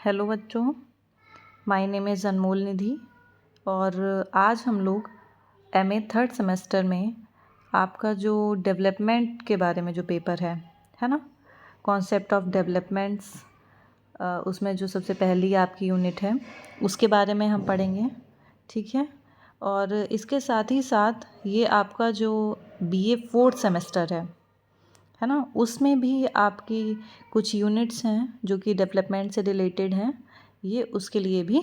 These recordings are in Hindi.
हेलो बच्चों, माय नेम इज़ अनमोल निधि और आज हम लोग एमए थर्ड सेमेस्टर में आपका जो डेवलपमेंट के बारे में जो पेपर है ना, कॉन्सेप्ट ऑफ डेवलपमेंट्स, उसमें जो सबसे पहली आपकी यूनिट है उसके बारे में हम पढ़ेंगे। ठीक है, और इसके साथ ही साथ ये आपका जो बीए फोर्थ सेमेस्टर है ना, उसमें भी आपकी कुछ यूनिट्स हैं जो कि डेवलपमेंट से रिलेटेड हैं। ये उसके लिए भी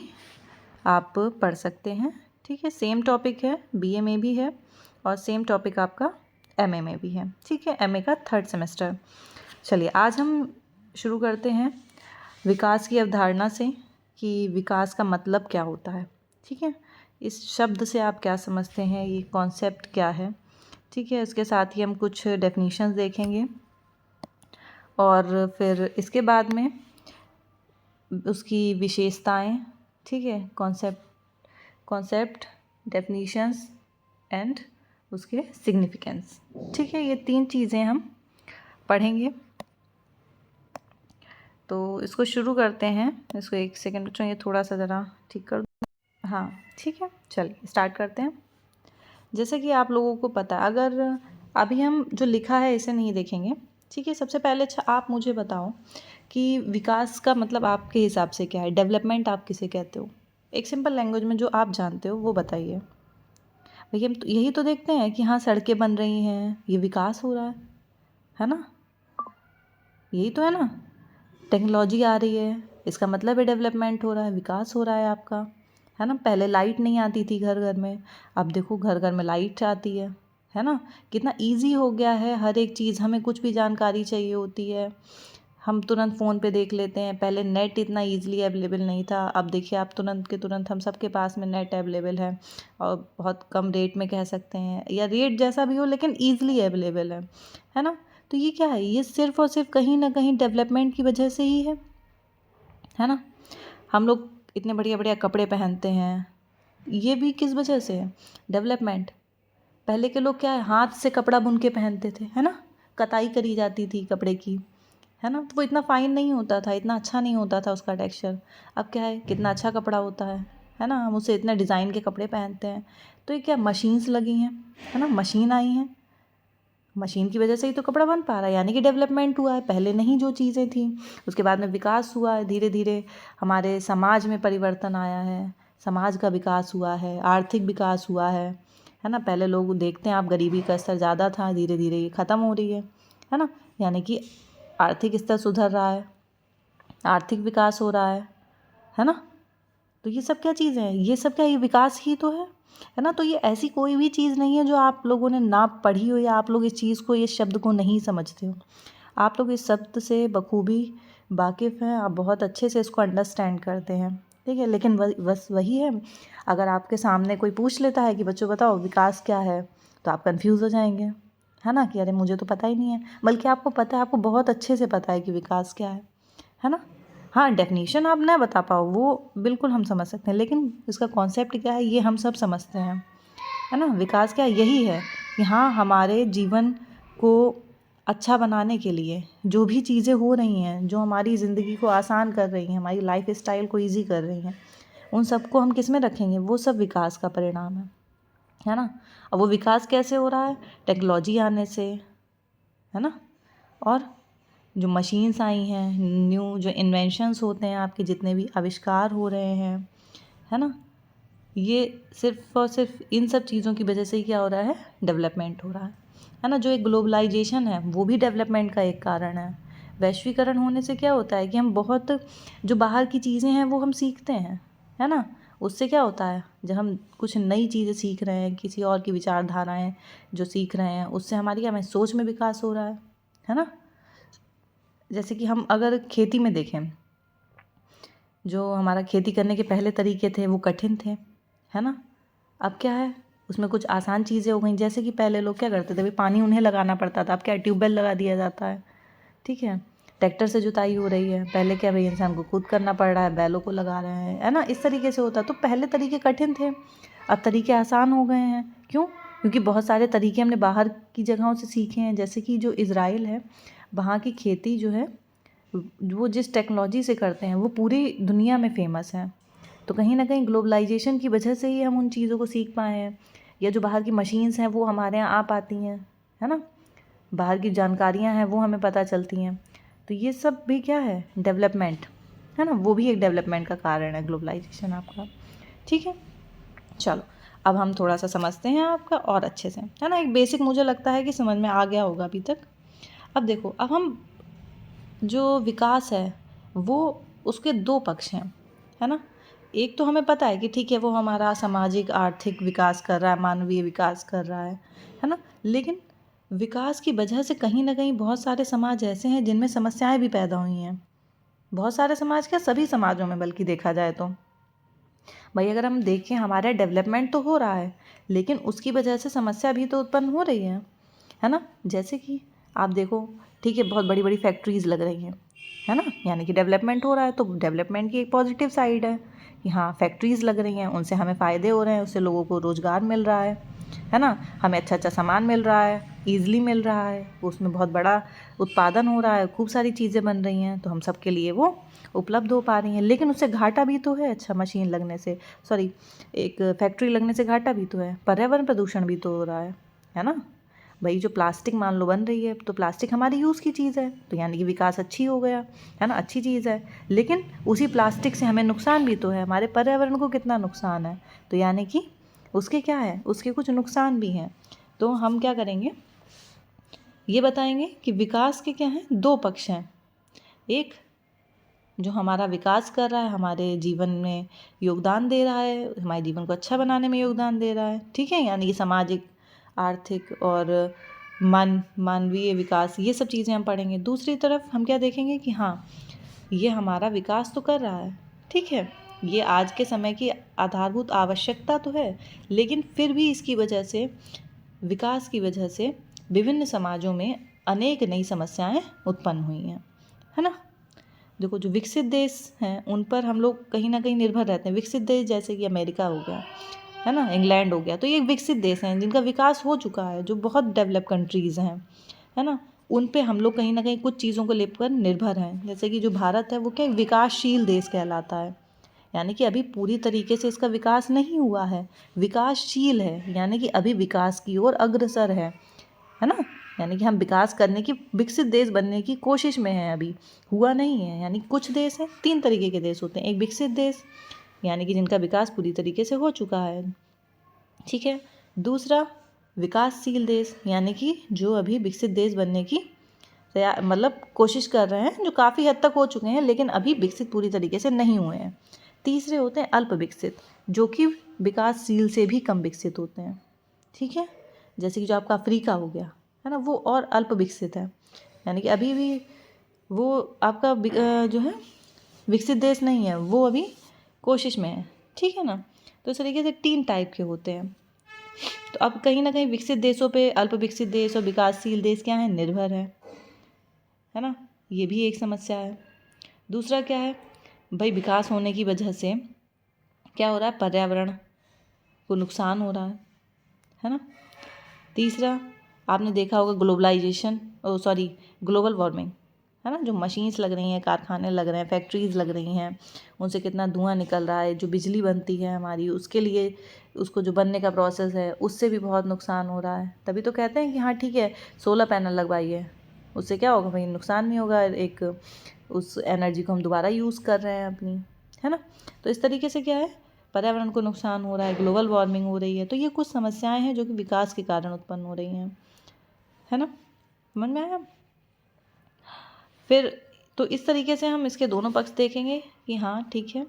आप पढ़ सकते हैं। ठीक है, सेम टॉपिक है, बीए में भी है और सेम टॉपिक आपका एमए में भी है। ठीक है, एमए का थर्ड सेमेस्टर। चलिए आज हम शुरू करते हैं विकास की अवधारणा से कि विकास का मतलब क्या होता है। ठीक है, इस शब्द से आप क्या समझते हैं, ये कॉन्सेप्ट क्या है। ठीक है, इसके साथ ही हम कुछ डेफिनेशंस देखेंगे और फिर इसके बाद में उसकी विशेषताएं। ठीक है, कॉन्सेप्ट डेफिनेशंस एंड उसके सिग्निफिकेंस। ठीक है, ये 3 चीज़ें हम पढ़ेंगे। तो इसको शुरू करते हैं। इसको एक सेकेंड बच्चों, ये थोड़ा सा ज़रा ठीक कर दो। हाँ ठीक है, चलिए स्टार्ट करते हैं। जैसे कि आप लोगों को पता, अगर अभी हम जो लिखा है इसे नहीं देखेंगे। ठीक है, सबसे पहले अच्छा आप मुझे बताओ कि विकास का मतलब आपके हिसाब से क्या है, डेवलपमेंट आप किसे कहते हो। एक सिंपल लैंग्वेज में जो आप जानते हो वो बताइए। भैया हम तो यही तो देखते हैं कि हाँ सड़कें बन रही हैं, ये विकास हो रहा है ना, यही तो है ना। टेक्नोलॉजी आ रही है, इसका मतलब है डेवलपमेंट हो रहा है, विकास हो रहा है आपका, है ना। पहले लाइट नहीं आती थी घर घर में, अब देखो घर घर में लाइट आती है ना। कितना इजी हो गया है हर एक चीज़, हमें कुछ भी जानकारी चाहिए होती है हम तुरंत फ़ोन पे देख लेते हैं। पहले नेट इतना ईज़िली अवेलेबल नहीं था, अब देखिए आप तुरंत के तुरंत हम सबके पास में नेट अवेलेबल है और बहुत कम रेट में कह सकते हैं, या रेट जैसा भी हो लेकिन ईज़िली अवेलेबल है ना। तो ये क्या है, ये सिर्फ़ और सिर्फ कहीं ना कहीं डेवलपमेंट की वजह से ही है ना। हम लोग इतने बढ़िया बढ़िया कपड़े पहनते हैं, ये भी किस वजह से है, डेवलपमेंट। पहले के लोग क्या है, हाथ से कपड़ा बुन के पहनते थे, है ना। कताई करी जाती थी कपड़े की, है ना। तो वो इतना फाइन नहीं होता था, इतना अच्छा नहीं होता था उसका टेक्सचर। अब क्या है, कितना अच्छा कपड़ा होता है ना। हम उसे इतने डिज़ाइन के कपड़े पहनते हैं। तो ये क्या, मशीन्स लगी हैं, है ना, मशीन आई हैं, मशीन की वजह से ही तो कपड़ा बन पा रहा है, यानी कि डेवलपमेंट हुआ है। पहले नहीं जो चीज़ें थी, उसके बाद में विकास हुआ है, धीरे धीरे हमारे समाज में परिवर्तन आया है, समाज का विकास हुआ है, आर्थिक विकास हुआ है ना। पहले लोग देखते हैं आप, गरीबी का स्तर ज़्यादा था, धीरे धीरे ये ख़त्म हो रही है ना। यानी कि आर्थिक स्तर सुधर रहा है, आर्थिक विकास हो रहा है ना। तो ये सब क्या चीज़ें हैं, ये सब क्या, ये विकास ही तो है ना। तो ये ऐसी कोई भी चीज़ नहीं है जो आप लोगों ने ना पढ़ी हो, या आप लोग इस चीज़ को, ये शब्द को नहीं समझते हो। आप लोग इस शब्द से बखूबी वाकिफ़ हैं, आप बहुत अच्छे से इसको अंडरस्टैंड करते हैं। ठीक है, लेकिन बस वही है, अगर आपके सामने कोई पूछ लेता है कि बच्चों बताओ विकास क्या है, तो आप कंफ्यूज हो जाएंगे, है ना, कि अरे मुझे तो पता ही नहीं है। बल्कि आपको पता है, आपको बहुत अच्छे से पता है कि विकास क्या है ना। हाँ, डेफिनेशन आप ना बता पाओ वो बिल्कुल हम समझ सकते हैं, लेकिन इसका कॉन्सेप्ट क्या है ये हम सब समझते हैं, है ना। विकास क्या यही है कि हाँ, हमारे जीवन को अच्छा बनाने के लिए जो भी चीज़ें हो रही हैं, जो हमारी ज़िंदगी को आसान कर रही हैं, हमारी लाइफ स्टाइल को ईजी कर रही हैं, उन सबको हम किस में रखेंगे, वो सब विकास का परिणाम है ना। अब वो विकास कैसे हो रहा है, टेक्नोलॉजी आने से, है ना। और जो मशीन्स आई हैं, न्यू जो इन्वेंशंस होते हैं, आपके जितने भी आविष्कार हो रहे हैं, है ना, ये सिर्फ और सिर्फ इन सब चीज़ों की वजह से ही क्या हो रहा है, डेवलपमेंट हो रहा है ना। जो एक ग्लोबलाइजेशन है वो भी डेवलपमेंट का एक कारण है। वैश्वीकरण होने से क्या होता है कि हम बहुत, जो बाहर की चीज़ें हैं वो हम सीखते हैं, है ना। उससे क्या होता है, जब हम कुछ नई चीज़ें सीख रहे हैं, किसी और की विचारधाराएं जो सीख रहे हैं, उससे हमारी क्या, हमें सोच में विकास हो रहा है ना। जैसे कि हम अगर खेती में देखें, जो हमारा खेती करने के पहले तरीके थे वो कठिन थे, है ना। अब क्या है, उसमें कुछ आसान चीज़ें हो गई। जैसे कि पहले लोग क्या करते थे, भाई पानी उन्हें लगाना पड़ता था, अब क्या, ट्यूबवेल लगा दिया जाता है। ठीक है, ट्रैक्टर से जुताई हो रही है, पहले क्या, भाई इंसान को खुद करना पड़ रहा है, बैलों को लगा रहे हैं, है ना। इस तरीके से होता। तो पहले तरीके कठिन थे, अब तरीके आसान हो गए हैं। क्यों, क्योंकि बहुत सारे तरीके हमने बाहर की जगहों से सीखे हैं। जैसे कि जो इज़राइल है, वहाँ की खेती जो है वो जिस टेक्नोलॉजी से करते हैं वो पूरी दुनिया में फ़ेमस है। तो कहीं ना कहीं ग्लोबलाइजेशन की वजह से ही हम उन चीज़ों को सीख पाए हैं, या जो बाहर की मशीन्स हैं वो हमारे यहाँ आ पाती हैं, है ना, बाहर की जानकारियाँ हैं वो हमें पता चलती हैं। तो ये सब भी क्या है, डेवलपमेंट है ना, वो भी एक डेवलपमेंट का कारण है ग्लोबलाइजेशन आपका। ठीक है, चलो अब हम थोड़ा सा समझते हैं आपका और अच्छे से, है ना। एक बेसिक मुझे लगता है कि समझ में आ गया होगा अभी तक। अब देखो, अब हम जो विकास है वो उसके दो पक्ष हैं, है ना। एक तो हमें पता है कि ठीक है वो हमारा सामाजिक आर्थिक विकास कर रहा है, मानवीय विकास कर रहा है ना। लेकिन विकास की वजह से कहीं ना कहीं बहुत सारे समाज ऐसे हैं जिनमें समस्याएं भी पैदा हुई हैं। बहुत सारे समाज, क्या सभी समाजों में बल्कि देखा जाए तो भाई, अगर हम देखें हमारा डेवलपमेंट तो हो रहा है लेकिन उसकी वजह से समस्या भी तो उत्पन्न हो रही है ना। जैसे कि आप देखो, ठीक है, बहुत बड़ी बड़ी फैक्ट्रीज़ लग रही हैं, है ना, यानी कि डेवलपमेंट हो रहा है। तो डेवलपमेंट की एक पॉजिटिव साइड है कि हाँ फैक्ट्रीज़ लग रही हैं, उनसे हमें फ़ायदे हो रहे हैं, उससे लोगों को रोज़गार मिल रहा है ना, हमें अच्छा अच्छा सामान मिल रहा है, ईज़िली मिल रहा है, उसमें बहुत बड़ा उत्पादन हो रहा है, खूब सारी चीज़ें बन रही हैं, तो हम सब के लिए वो उपलब्ध हो पा रही हैं। लेकिन उससे घाटा भी तो है, अच्छा मशीन लगने से, सॉरी, एक फैक्ट्री लगने से घाटा भी तो है, पर्यावरण प्रदूषण भी तो हो रहा है ना। भाई जो प्लास्टिक मान लो बन रही है, तो प्लास्टिक हमारी यूज़ की चीज़ है, तो यानी कि विकास अच्छी हो गया, है ना, अच्छी चीज़ है। लेकिन उसी प्लास्टिक से हमें नुकसान भी तो है, हमारे पर्यावरण को कितना नुकसान है, तो यानी कि उसके क्या है, उसके कुछ नुकसान भी हैं। तो हम क्या करेंगे, ये बताएंगे कि विकास के क्या हैं, दो पक्ष हैं। एक जो हमारा विकास कर रहा है, हमारे जीवन में योगदान दे रहा है, हमारे जीवन को अच्छा बनाने में योगदान दे रहा है, ठीक है, यानी कि सामाजिक, आर्थिक और मानवीय विकास, ये सब चीज़ें हम पढ़ेंगे। दूसरी तरफ हम क्या देखेंगे कि हाँ ये हमारा विकास तो कर रहा है, ठीक है, ये आज के समय की आधारभूत आवश्यकता तो है, लेकिन फिर भी इसकी वजह से, विकास की वजह से विभिन्न समाजों में अनेक नई समस्याएं उत्पन्न हुई हैं, है ना। देखो जो विकसित देश हैं उन पर हम लोग कहीं ना कहीं निर्भर रहते हैं। विकसित देश जैसे कि अमेरिका हो गया, है ना, इंग्लैंड हो गया, तो ये विकसित देश हैं जिनका विकास हो चुका है, जो बहुत डेवलप कंट्रीज़ हैं, है ना। उन पे हम लोग कहीं ना कहीं कुछ चीज़ों को लेकर निर्भर हैं। जैसे कि जो भारत है वो क्या विकासशील देश कहलाता है, यानी कि अभी पूरी तरीके से इसका विकास नहीं हुआ है, विकासशील है, यानी कि अभी विकास की ओर अग्रसर है ना। यानी कि हम विकास करने की, विकसित देश बनने की कोशिश में हैं, अभी हुआ नहीं है। यानी कुछ देश हैं, तीन तरीके के देश होते हैं, एक विकसित देश यानी कि जिनका विकास पूरी तरीके से हो चुका है, ठीक है। दूसरा विकासशील देश, यानी कि जो अभी विकसित देश बनने की मतलब कोशिश कर रहे हैं, जो काफ़ी हद तक हो चुके हैं लेकिन अभी विकसित पूरी तरीके से नहीं हुए हैं। तीसरे होते हैं अल्प विकसित, जो कि विकासशील से भी कम विकसित होते हैं, ठीक है। जैसे कि जो आपका अफ्रीका हो गया, है ना, वो और अल्प विकसित है, यानी कि अभी भी वो आपका जो है विकसित देश नहीं है, वो अभी कोशिश में है, ठीक है ना। तो इस तरीके से तीन टाइप के होते हैं। तो अब कहीं ना कहीं विकसित देशों पे अल्प विकसित देश और विकासशील देश क्या है, निर्भर है ना। ये भी एक समस्या है। दूसरा क्या है भाई, विकास होने की वजह से क्या हो रहा है, पर्यावरण को नुकसान हो रहा है ना। तीसरा आपने देखा होगा ग्लोबलाइजेशन, सॉरी ग्लोबल वार्मिंग, है ना, जो मशीन्स लग रही हैं, कारखाने लग रहे हैं, फैक्ट्रीज़ लग रही हैं, उनसे कितना धुआं निकल रहा है, जो बिजली बनती है हमारी, उसके लिए उसको जो बनने का प्रोसेस है उससे भी बहुत नुकसान हो रहा है। तभी तो कहते हैं कि हाँ ठीक है सोलर पैनल लगवाइए, उससे क्या होगा भाई, नुकसान नहीं होगा, एक उस एनर्जी को हम दोबारा यूज़ कर रहे हैं अपनी, है ना। तो इस तरीके से क्या है, पर्यावरण को नुकसान हो रहा है, ग्लोबल वार्मिंग हो रही है। तो ये कुछ समस्याएं हैं जो कि विकास के कारण उत्पन्न हो रही हैं, है ना, समझ में आया। फिर तो इस तरीके से हम इसके दोनों पक्ष देखेंगे कि हाँ ठीक है,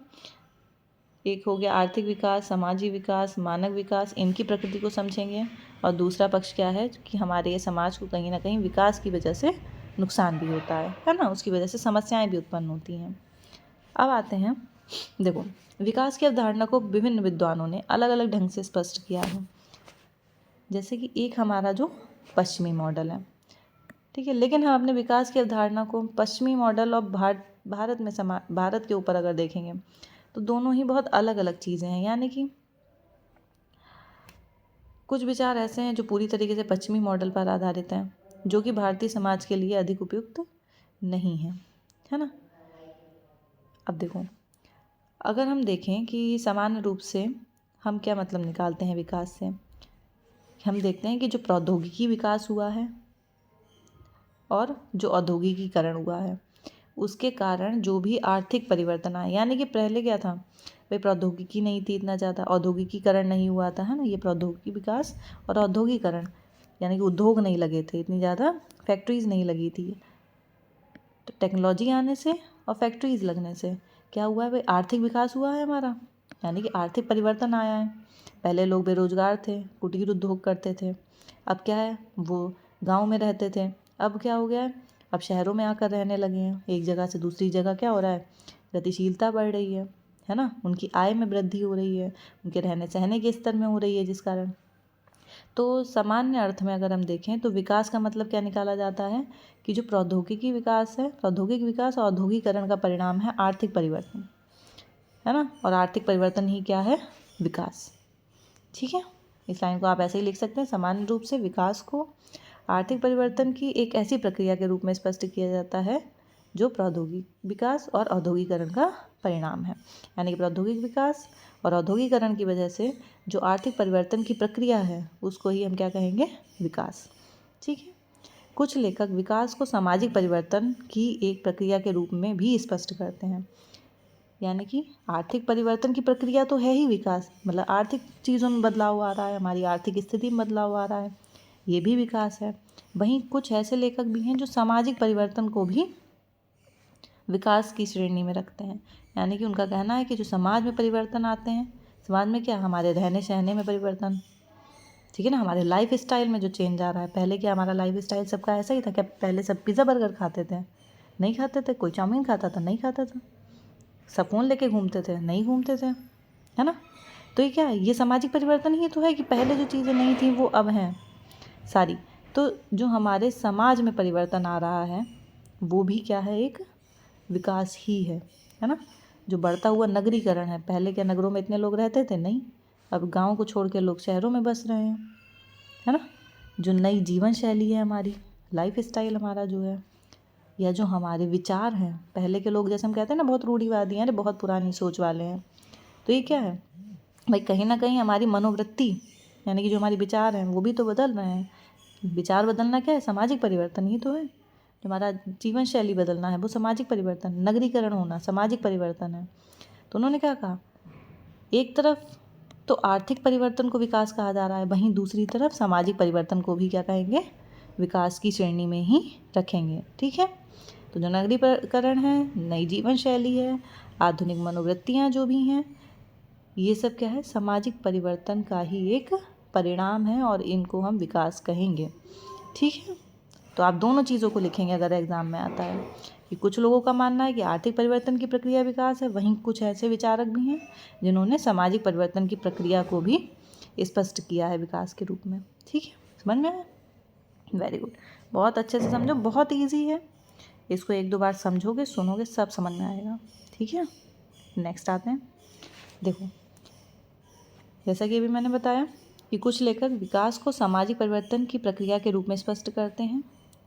एक हो गया आर्थिक विकास, सामाजिक विकास, मानव विकास, इनकी प्रकृति को समझेंगे। और दूसरा पक्ष क्या है कि हमारे ये समाज को कहीं ना कहीं विकास की वजह से नुकसान भी होता है ना, उसकी वजह से समस्याएं भी उत्पन्न होती हैं। अब आते हैं, देखो विकास की अवधारणा को विभिन्न विद्वानों ने अलग अलग ढंग से स्पष्ट किया है। जैसे कि एक हमारा जो पश्चिमी मॉडल है, ठीक है, लेकिन हम अपने विकास की अवधारणा को पश्चिमी मॉडल और भारत के ऊपर अगर देखेंगे तो दोनों ही बहुत अलग अलग चीज़ें हैं। यानी कि कुछ विचार ऐसे हैं जो पूरी तरीके से पश्चिमी मॉडल पर आधारित हैं, जो कि भारतीय समाज के लिए अधिक उपयुक्त नहीं है। है ना। अब देखो, अगर हम देखें कि सामान्य रूप से हम क्या मतलब निकालते हैं विकास से, हम देखते हैं कि जो प्रौद्योगिकी विकास हुआ है और जो औद्योगिकीकरण हुआ है उसके कारण जो भी आर्थिक परिवर्तन आए, यानी कि पहले क्या था भाई, प्रौद्योगिकी नहीं थी इतना ज़्यादा, औद्योगिकीकरण नहीं हुआ था, है ना। ये प्रौद्योगिकी विकास और औद्योगिकरण, यानी कि उद्योग नहीं लगे थे इतनी ज़्यादा, फैक्ट्रीज़ नहीं लगी थी। तो टेक्नोलॉजी आने से और फैक्ट्रीज़ लगने से क्या हुआ है भाई, आर्थिक विकास हुआ है हमारा, यानी कि आर्थिक परिवर्तन आया है। पहले लोग बेरोजगार थे, कुटीर उद्योग करते थे, अब क्या है वो गांव में रहते थे, अब क्या हो गया है, अब शहरों में आकर रहने लगे हैं। एक जगह से दूसरी जगह क्या हो रहा है, गतिशीलता बढ़ रही है ना। उनकी आय में वृद्धि हो रही है, उनके रहने सहने के स्तर में हो रही है, जिस कारण तो सामान्य अर्थ में अगर हम देखें तो विकास का मतलब क्या निकाला जाता है कि जो प्रौद्योगिकी विकास है, प्रौद्योगिक विकास और औद्योगिकरण का परिणाम है आर्थिक परिवर्तन, है ना। और आर्थिक परिवर्तन ही क्या है, विकास। ठीक है, इस लाइन को आप ऐसे ही लिख सकते हैं। सामान्य रूप से विकास को आर्थिक परिवर्तन की एक ऐसी प्रक्रिया के रूप में स्पष्ट किया जाता है जो प्रौद्योगिक विकास और औद्योगिकरण का परिणाम है, यानी कि प्रौद्योगिक विकास और औद्योगिकरण की वजह से जो आर्थिक परिवर्तन की प्रक्रिया है उसको ही हम क्या कहेंगे, विकास। ठीक है, कुछ लेखक विकास को सामाजिक परिवर्तन की एक प्रक्रिया के रूप में भी स्पष्ट करते हैं, यानी कि आर्थिक परिवर्तन की प्रक्रिया तो है ही विकास, मतलब आर्थिक चीज़ों में बदलाव आ रहा है, हमारी आर्थिक स्थिति में बदलाव आ रहा है, ये भी विकास है। वहीं कुछ ऐसे लेखक भी हैं जो सामाजिक परिवर्तन को भी विकास की श्रेणी में रखते हैं, यानी कि उनका कहना है कि जो समाज में परिवर्तन आते हैं, समाज में क्या, हमारे रहने सहने में परिवर्तन, ठीक है ना, हमारे लाइफ स्टाइल में जो चेंज आ रहा है। पहले क्या हमारा लाइफ स्टाइल सबका ऐसा ही था क्या, पहले सब पिज़्ज़ा बर्गर खाते थे, नहीं खाते थे, कोई चाउमीन खाता था, नहीं खाता था, सब फ़ोन लेके घूमते थे, नहीं घूमते थे, है ना। तो ये क्या है, ये सामाजिक परिवर्तन ही तो है कि पहले जो चीज़ें नहीं थी वो अब हैं सारी। तो जो हमारे समाज में परिवर्तन आ रहा है वो भी क्या है, एक विकास ही है ना। जो बढ़ता हुआ नगरीकरण है, पहले क्या नगरों में इतने लोग रहते थे, नहीं, अब गांव को छोड़ के लोग शहरों में बस रहे हैं, है ना। जो नई जीवन शैली है हमारी, लाइफ स्टाइल हमारा जो है, या जो हमारे विचार हैं, पहले के लोग जैसे हम कहते हैं ना बहुत रूढ़िवादी हैं, अरे बहुत पुरानी सोच वाले हैं, तो ये क्या है भाई, कहीं ना कहीं हमारी मनोवृत्ति, यानी कि जो हमारे विचार हैं वो भी तो बदल रहे हैं। विचार बदलना क्या है, सामाजिक परिवर्तन ही तो है। जो हमारा जीवन शैली बदलना है वो सामाजिक परिवर्तन, नगरीकरण होना सामाजिक परिवर्तन है। तो उन्होंने क्या कहा, एक तरफ तो आर्थिक परिवर्तन को विकास कहा जा रहा है, वहीं दूसरी तरफ सामाजिक परिवर्तन को भी क्या कहेंगे, विकास की श्रेणी में ही रखेंगे। ठीक है, तो जो नगरीकरण है, नई जीवन शैली है, आधुनिक मनोवृत्तियाँ जो भी हैं, ये सब क्या है, सामाजिक परिवर्तन का ही एक परिणाम है और इनको हम विकास कहेंगे। ठीक है, तो आप दोनों चीज़ों को लिखेंगे अगर एग्ज़ाम में आता है कि कुछ लोगों का मानना है कि आर्थिक परिवर्तन की प्रक्रिया विकास है, वहीं कुछ ऐसे विचारक भी हैं जिन्होंने सामाजिक परिवर्तन की प्रक्रिया को भी स्पष्ट किया है विकास के रूप में। ठीक है, समझ में आया, वेरी गुड, बहुत अच्छे से समझो, बहुत ईजी है, इसको एक दो बार समझोगे सुनोगे सब समझ में आएगा। ठीक है, नेक्स्ट आते हैं। देखो, जैसा कि अभी मैंने बताया कि कुछ लेखक विकास को सामाजिक परिवर्तन की प्रक्रिया के रूप में स्पष्ट करते हैं,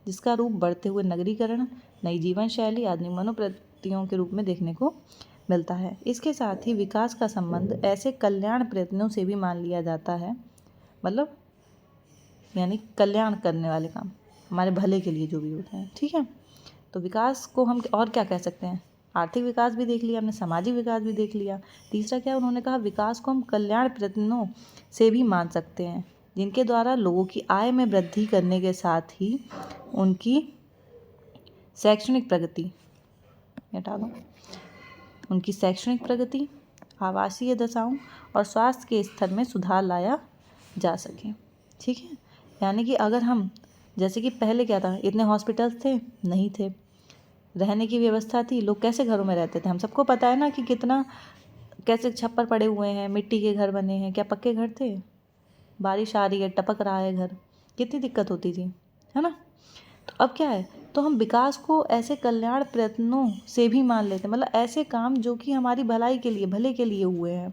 जिसका रूप बढ़ते हुए नगरीकरण, नई जीवन शैली, आधुनिक मनोवृत्तियों के रूप में देखने को मिलता है। इसके साथ ही विकास का संबंध ऐसे कल्याण प्रयत्नों से भी मान लिया जाता है, मतलब यानी कल्याण करने वाले काम, हमारे भले के लिए जो भी होते हैं। ठीक है, तो विकास को हम और क्या कह सकते हैं, आर्थिक विकास भी देख लिया हमने, सामाजिक विकास भी देख लिया, तीसरा क्या उन्होंने कहा, विकास को हम कल्याण प्रयत्नों से भी मान सकते हैं, जिनके द्वारा लोगों की आय में वृद्धि करने के साथ ही उनकी शैक्षणिक प्रगति, हटा दो, उनकी शैक्षणिक प्रगति, आवासीय दशाओं और स्वास्थ्य के स्तर में सुधार लाया जा सके। ठीक है, यानी कि अगर हम, जैसे कि पहले क्या था, इतने हॉस्पिटल्स थे नहीं थे, रहने की व्यवस्था थी, लोग कैसे घरों में रहते थे, हम सबको पता है ना कि कितना, कैसे छप्पर पड़े हुए हैं, मिट्टी के घर बने हैं, क्या पक्के घर थे, बारिश आ रही है टपक रहा है घर, कितनी दिक्कत होती थी, है ना। तो अब क्या है, तो हम विकास को ऐसे कल्याण प्रयत्नों से भी मान लेते हैं, मतलब ऐसे काम जो कि हमारी भलाई के लिए, भले के लिए हुए हैं,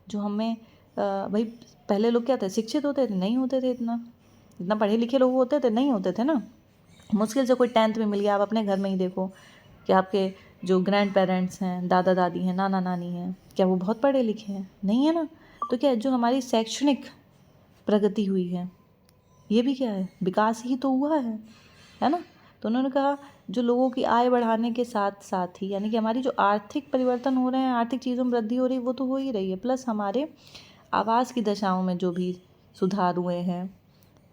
जो हमें भाई पहले लोग क्या थे, शिक्षित होते थे, नहीं होते थे, इतना पढ़े लिखे लोग होते थे, नहीं होते थे ना, मुश्किल से कोई 10th में मिल गया, आप अपने घर में ही देखो क्या आपके जो ग्रैंड पेरेंट्स हैं, दादा दादी हैं, नाना नानी हैं, क्या वो बहुत पढ़े लिखे हैं? नहीं है ना। तो क्या जो हमारी शैक्षणिक प्रगति हुई है, ये भी क्या है? विकास ही तो हुआ है ना। तो उन्होंने कहा जो लोगों की आय बढ़ाने के साथ साथ ही, यानी कि हमारी जो आर्थिक परिवर्तन हो रहे हैं, आर्थिक चीज़ों में वृद्धि हो रही है, वो तो हो ही रही है, प्लस हमारे आवास की दशाओं में जो भी सुधार हुए हैं,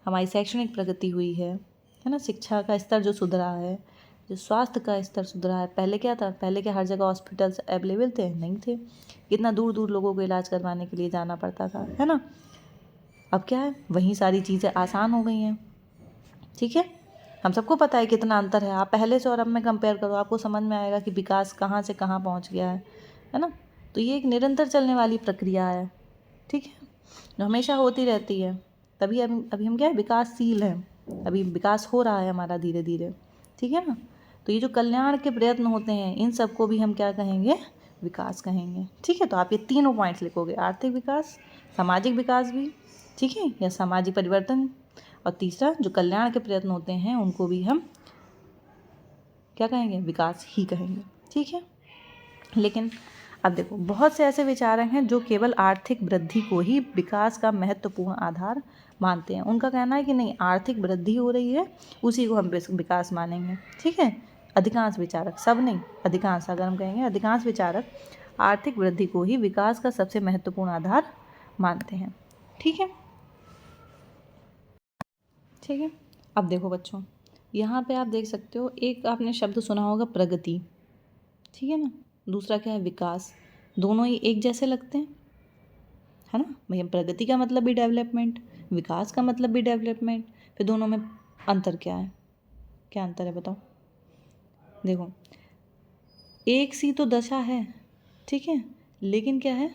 हमारी शैक्षणिक प्रगति हुई है ना, शिक्षा का स्तर जो सुधरा है, जो स्वास्थ्य का स्तर सुधरा है। पहले क्या था? पहले क्या हर जगह हॉस्पिटल्स अवेलेबल थे? नहीं थे। कितना दूर दूर लोगों को इलाज करवाने के लिए जाना पड़ता था, है ना। अब क्या है? वहीं सारी चीज़ें आसान हो गई हैं। ठीक है, हम सबको पता है कितना अंतर है। आप पहले से और अब में कंपेयर करो, आपको समझ में आएगा कि विकास कहाँ से कहाँ पहुँच गया है ना। तो ये एक निरंतर चलने वाली प्रक्रिया है, ठीक है, जो हमेशा होती रहती है। तभी अभी हम क्या है? विकासशील हैं। अभी विकास हो रहा है हमारा धीरे धीरे, ठीक है ना। तो ये जो कल्याण के प्रयत्न होते हैं, इन सबको भी हम क्या कहेंगे? विकास कहेंगे, ठीक है। तो आप ये तीनों पॉइंट्स लिखोगे, आर्थिक विकास, सामाजिक विकास भी, ठीक है, या सामाजिक परिवर्तन, और तीसरा जो कल्याण के प्रयत्न होते हैं उनको भी हम क्या कहेंगे? विकास ही कहेंगे, ठीक है। लेकिन अब देखो, बहुत से ऐसे विचारक हैं जो केवल आर्थिक वृद्धि को ही विकास का महत्वपूर्ण आधार मानते हैं। उनका कहना है कि नहीं, आर्थिक वृद्धि हो रही है, उसी को हम विकास मानेंगे, ठीक है। अधिकांश विचारक, सब नहीं, अधिकांश, अगर हम कहेंगे अधिकांश विचारक आर्थिक वृद्धि को ही विकास का सबसे महत्वपूर्ण आधार मानते हैं, ठीक है। ठीक है, अब देखो बच्चों, यहाँ पे आप देख सकते हो, एक आपने शब्द सुना होगा प्रगति, ठीक है ना, दूसरा क्या है? विकास। दोनों ही एक जैसे लगते हैं, है ना। भैया प्रगति का मतलब भी डेवलपमेंट, विकास का मतलब भी डेवलपमेंट, फिर दोनों में अंतर क्या है? क्या अंतर है बताओ? देखो, एक सी तो दशा है, ठीक है, लेकिन क्या है?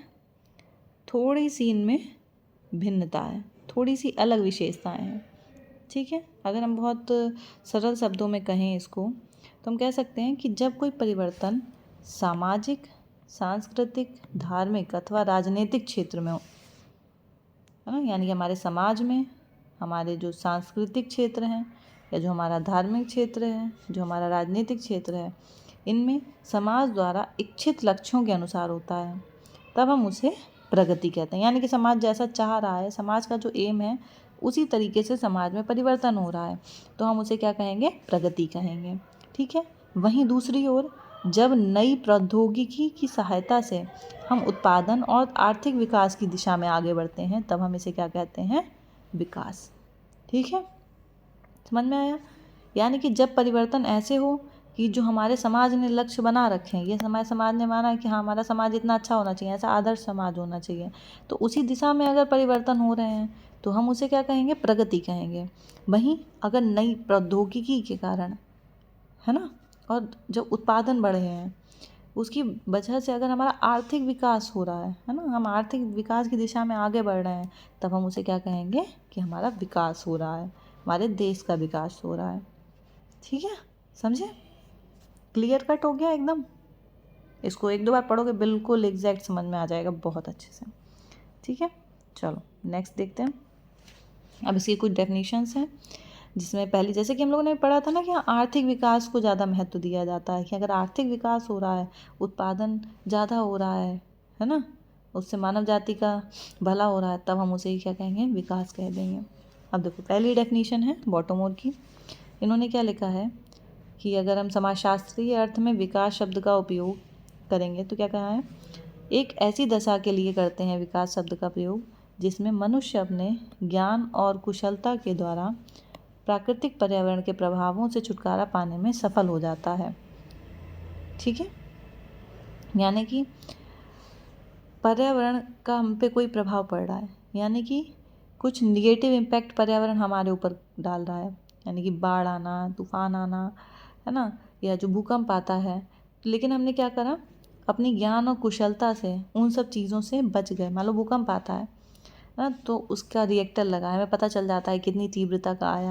थोड़ी सी इनमें भिन्नता है, थोड़ी सी अलग विशेषताएं हैं, ठीक है। अगर हम बहुत सरल शब्दों में कहें इसको, तो हम कह सकते हैं कि जब कोई परिवर्तन सामाजिक, सांस्कृतिक, धार्मिक अथवा राजनीतिक क्षेत्र में हो, है ना, यानी कि हमारे समाज में, हमारे जो सांस्कृतिक क्षेत्र हैं, या जो हमारा धार्मिक क्षेत्र है, जो हमारा राजनीतिक क्षेत्र है, इनमें समाज द्वारा इच्छित लक्ष्यों के अनुसार होता है, तब हम उसे प्रगति कहते हैं। यानी कि समाज जैसा चाह रहा है, समाज का जो एम है, उसी तरीके से समाज में परिवर्तन हो रहा है, तो हम उसे क्या कहेंगे? प्रगति कहेंगे, ठीक है। वहीं दूसरी ओर जब नई प्रौद्योगिकी की सहायता से हम उत्पादन और आर्थिक विकास की दिशा में आगे बढ़ते हैं, तब हम इसे क्या कहते हैं? विकास, ठीक है। समझ में आया? यानी कि जब परिवर्तन ऐसे हो कि जो हमारे समाज ने लक्ष्य बना रखे हैं, ये हमारे समाज ने माना है कि हाँ, हमारा समाज इतना अच्छा होना चाहिए, ऐसा आदर्श समाज होना चाहिए, तो उसी दिशा में अगर परिवर्तन हो रहे हैं, तो हम उसे क्या कहेंगे? प्रगति कहेंगे। वहीं अगर नई प्रौद्योगिकी के कारण, है ना, और जब उत्पादन बढ़े हैं, उसकी वजह से अगर हमारा आर्थिक विकास हो रहा है ना, हम आर्थिक विकास की दिशा में आगे बढ़ रहे हैं, तब हम उसे क्या कहेंगे? कि हमारा विकास हो रहा है, हमारे देश का विकास हो रहा है, ठीक है। समझे? क्लियर कट हो गया एकदम? इसको एक दो बार पढ़ोगे, बिल्कुल एग्जैक्ट समझ में आ जाएगा बहुत अच्छे से, ठीक है। चलो नेक्स्ट देखते हैं। अब इसकी कुछ डेफिनेशंस हैं, जिसमें पहली, जैसे कि हम लोगों ने पढ़ा था ना कि आर्थिक विकास को ज़्यादा महत्व दिया जाता है, कि अगर आर्थिक विकास हो रहा है, उत्पादन ज़्यादा हो रहा है ना, उससे मानव जाति का भला हो रहा है, तब हम उसे ही क्या कहेंगे? विकास कह देंगे। अब देखो, पहली डेफिनेशन है बॉटमोर की। इन्होंने क्या लिखा है कि अगर हम समाजशास्त्रीय अर्थ में विकास शब्द का उपयोग करेंगे, तो क्या कहा है? एक ऐसी दशा के लिए करते हैं विकास शब्द का प्रयोग जिसमें मनुष्य अपने ज्ञान और कुशलता के द्वारा प्राकृतिक पर्यावरण के प्रभावों से छुटकारा पाने में सफल हो जाता है, ठीक है। यानी कि पर्यावरण का हम पे कोई प्रभाव पड़ रहा है, यानी कि कुछ निगेटिव इम्पैक्ट पर्यावरण हमारे ऊपर डाल रहा है, यानी कि बाढ़ आना, तूफान आना, है ना, या जो भूकंप आता है, लेकिन हमने क्या करा? अपनी ज्ञान और कुशलता से उन सब चीज़ों से बच गए। मान लो भूकंप आता है ना, तो उसका रिएक्टर लगाए, हमें पता चल जाता है कितनी तीव्रता का आया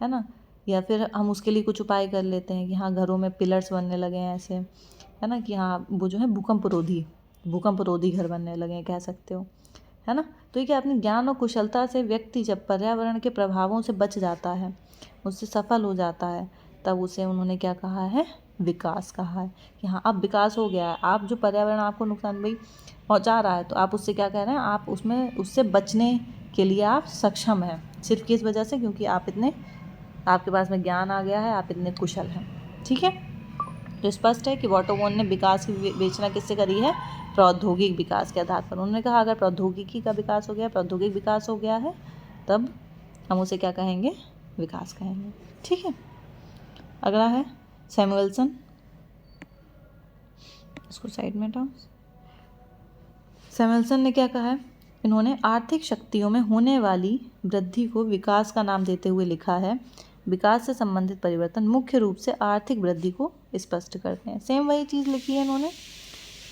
है ना, या फिर हम उसके लिए कुछ उपाय कर लेते हैं कि हाँ, घरों में पिलर्स बनने लगे हैं ऐसे, है ना, कि हाँ, वो जो है भूकंप रोधी घर बनने लगे हैं, कह सकते हो, है ना। तो ये क्या, अपनी ज्ञान और कुशलता से व्यक्ति जब पर्यावरण के प्रभावों से बच जाता है, उससे सफल हो जाता है, तब उसे उन्होंने क्या कहा है? विकास कहा है कि हाँ अब विकास हो गया है। आप जो पर्यावरण आपको नुकसान भाई पहुंचा रहा है तो आप उससे क्या कह रहे हैं, आप उससे बचने के लिए आप सक्षम हैं, सिर्फ किस वजह से, क्योंकि आपके पास में ज्ञान आ गया है, आप इतने कुशल हैं। ठीक है, तो स्पष्ट है कि वॉटरवॉन ने विकास की विवेचना किससे करी है, प्रौद्योगिक विकास के आधार पर। उन्होंने कहा अगर प्रौद्योगिकी का विकास हो गया, प्रौद्योगिक विकास हो गया है, तब हम उसे क्या कहेंगे, विकास कहेंगे। ठीक है, अगला है सैमुअल्सन, इसको साइड में हटाओ। सैमुअल्सन ने क्या कहा है, इन्होंने आर्थिक शक्तियों में होने वाली वृद्धि को विकास का नाम देते हुए लिखा है। विकास से संबंधित परिवर्तन मुख्य रूप से आर्थिक वृद्धि को स्पष्ट करते हैं। सेम वही चीज़ लिखी है इन्होंने,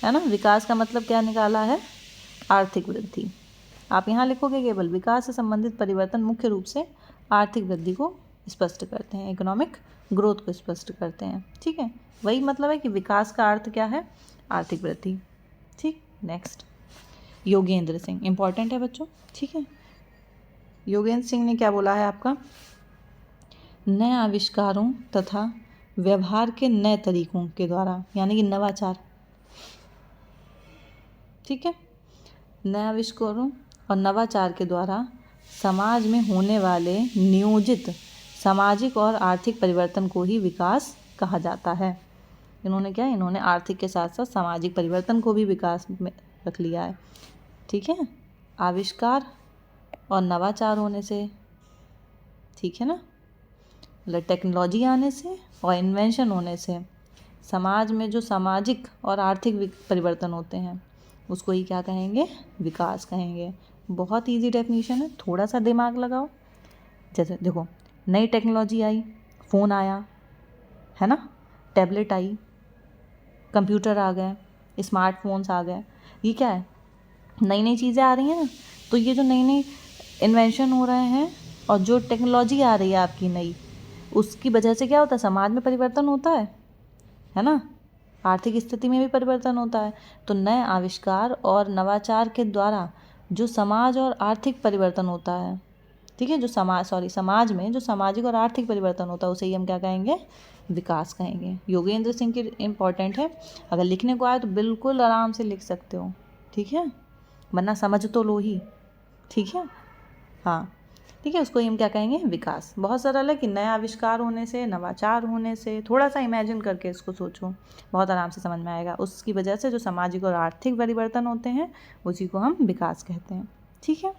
है ना। विकास का मतलब क्या निकाला है, आर्थिक वृद्धि। आप यहाँ लिखोगे केवल विकास से संबंधित परिवर्तन मुख्य रूप से आर्थिक वृद्धि को स्पष्ट करते हैं, इकोनॉमिक ग्रोथ को स्पष्ट करते हैं। ठीक है, वही मतलब है कि विकास का अर्थ क्या है, आर्थिक वृद्धि। ठीक, नेक्स्ट योगेंद्र सिंह, इंपॉर्टेंट है बच्चों। ठीक है, योगेंद्र सिंह ने क्या बोला है आपका, नए आविष्कारों तथा व्यवहार के नए तरीकों के द्वारा, यानी कि नवाचार। ठीक है, नए आविष्कारों और नवाचार के द्वारा समाज में होने वाले नियोजित सामाजिक और आर्थिक परिवर्तन को ही विकास कहा जाता है। इन्होंने आर्थिक के साथ साथ सामाजिक परिवर्तन को भी विकास में रख लिया है। ठीक है, आविष्कार और नवाचार होने से, ठीक है ना, मतलब टेक्नोलॉजी आने से और इन्वेंशन होने से समाज में जो सामाजिक और आर्थिक परिवर्तन होते हैं उसको ही क्या कहेंगे, विकास कहेंगे। बहुत इजी डेफिनेशन है, थोड़ा सा दिमाग लगाओ। जैसे देखो, नई टेक्नोलॉजी आई, फ़ोन आया, है ना, टैबलेट आई, कंप्यूटर आ गए, स्मार्टफोन्स आ गए, ये क्या है, नई नई चीज़ें आ रही हैं ना। तो ये जो नई नई इन्वेंशन हो रहे हैं और जो टेक्नोलॉजी आ रही है आपकी नई, उसकी वजह से क्या होता है, समाज में परिवर्तन होता है ना, आर्थिक स्थिति में भी परिवर्तन होता है। तो नए आविष्कार और नवाचार के द्वारा जो समाज और आर्थिक परिवर्तन होता है, ठीक है, समाज में जो सामाजिक और आर्थिक परिवर्तन होता है उसे ही हम क्या कहेंगे, विकास कहेंगे। योगेंद्र सिंह की इम्पॉर्टेंट है, अगर लिखने को आए तो बिल्कुल आराम से लिख सकते हो। ठीक है, वरना समझ तो लो ही। ठीक है, हाँ ठीक है, उसको ही हम क्या कहेंगे, विकास। बहुत सरल है कि नया आविष्कार होने से, नवाचार होने से, थोड़ा सा इमेजिन करके इसको सोचो, बहुत आराम से समझ में आएगा। उसकी वजह से जो सामाजिक और आर्थिक परिवर्तन होते हैं उसी को हम विकास कहते हैं। ठीक है,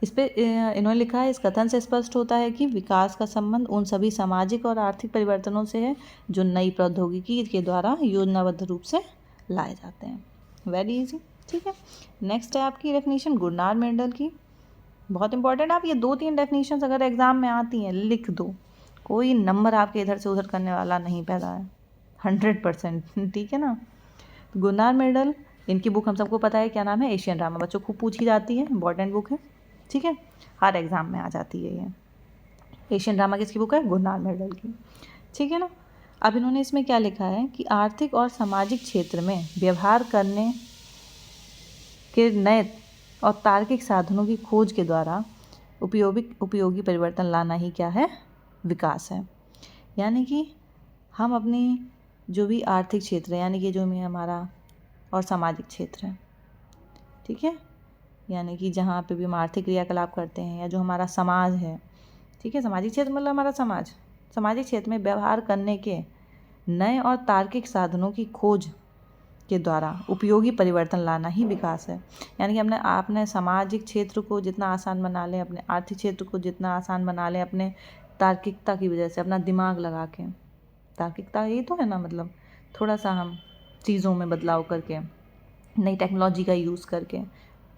इस पे इन्होंने लिखा है, इस कथन से स्पष्ट होता है कि विकास का संबंध उन सभी सामाजिक और आर्थिक परिवर्तनों से है जो नई प्रौद्योगिकी के द्वारा योजनाबद्ध रूप से लाए जाते हैं। Very easy. ठीक है, नेक्स्ट है आपकी डेफिनेशन गुरनार मेंडल की, बहुत इंपॉर्टेंट। आप ये 2-3 डेफिनेशंस अगर एग्जाम में आती हैं लिख दो, कोई नंबर आपके इधर से उधर करने वाला नहीं पैदा है, 100%। ठीक है ना। तो गुरनार मेंडल, इनकी बुक हम सबको पता है, क्या नाम है, एशियन ड्रामा। बच्चों को पूछी जाती है, इंपॉर्टेंट बुक है। ठीक है, हर एग्जाम में आ जाती है ये। एशियन ड्रामा किसकी बुक है, गुरनार मेंडल की। ठीक है ना। अब इन्होंने इसमें क्या लिखा है कि आर्थिक और सामाजिक क्षेत्र में व्यवहार करने के नए और तार्किक साधनों की खोज के द्वारा उपयोगी परिवर्तन लाना ही क्या है, विकास है। यानी कि हम अपनी जो भी आर्थिक क्षेत्र है, यानी कि जो भी हमारा और सामाजिक क्षेत्र है, ठीक है, यानी कि जहाँ पे भी हम आर्थिक क्रियाकलाप करते हैं या जो हमारा समाज है, ठीक है, सामाजिक क्षेत्र मतलब हमारा समाज, सामाजिक क्षेत्र में व्यवहार करने के नए और तार्किक साधनों की खोज के द्वारा उपयोगी परिवर्तन लाना ही विकास है। यानी कि आपने सामाजिक क्षेत्र को जितना आसान बना लें, अपने आर्थिक क्षेत्र को जितना आसान बना लें, अपने तार्किकता की वजह से, अपना दिमाग लगा के, तार्किकता यही तो है ना, मतलब थोड़ा सा हम चीज़ों में बदलाव करके, नई टेक्नोलॉजी का यूज़ करके,